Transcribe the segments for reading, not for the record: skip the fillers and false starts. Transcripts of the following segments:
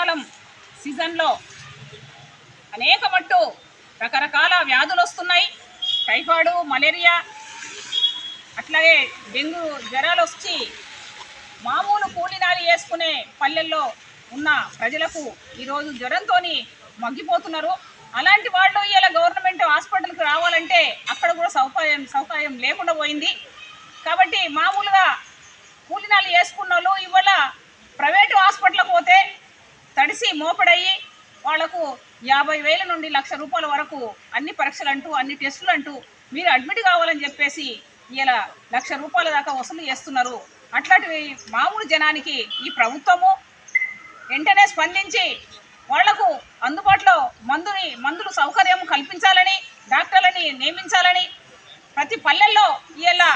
ఎండాకాలం సీజన్లో అనేక మట్టు రకరకాల వ్యాధులు వస్తున్నాయి. టైఫాయిడ్, మలేరియా, అట్లాగే డెంగ్యూ జ్వరాలు వచ్చి మామూలు కూలీనాలి వేసుకునే పల్లెల్లో ఉన్న ప్రజలకు ఈరోజు జ్వరంతో మగ్గిపోతున్నారు. అలాంటి వాళ్ళు ఇలా గవర్నమెంట్ హాస్పిటల్కి రావాలంటే అక్కడ కూడా సౌకర్యం లేకుండా పోయింది. కాబట్టి మామూలుగా కూలీనాలు వేసుకున్న వాళ్ళు ఇవాళ ప్రైవేటు హాస్పిటల్కి పోతే తడిసి మోపడయ్యి వాళ్లకు 50,000 నుండి 1,00,000 రూపాయల వరకు అన్ని పరీక్షలు అంటూ అన్ని టెస్టులు అంటూ మీరు అడ్మిట్ కావాలని చెప్పేసి ఇలా 1,00,000 రూపాయల దాకా వసూలు చేస్తున్నారు. అట్లాంటి మామూలు జనానికి ఈ ప్రభుత్వము వెంటనే స్పందించి వాళ్లకు అందుబాటులో మందులు సౌకర్యం కల్పించాలని, డాక్టర్లని నియమించాలని, ప్రతి పల్లెల్లో ఇలా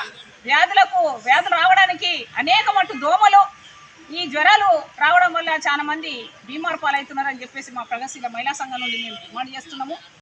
వ్యాధులు రావడానికి అనేక మట్టు దోమలు, ఈ జ్వరాలు రావడం వల్ల చాలా మంది బీమార్ పాలవుతున్నారని చెప్పేసి మా ప్రగతిశీల మహిళా సంఘం నుండి మేము డిమాండ్ చేస్తున్నాము.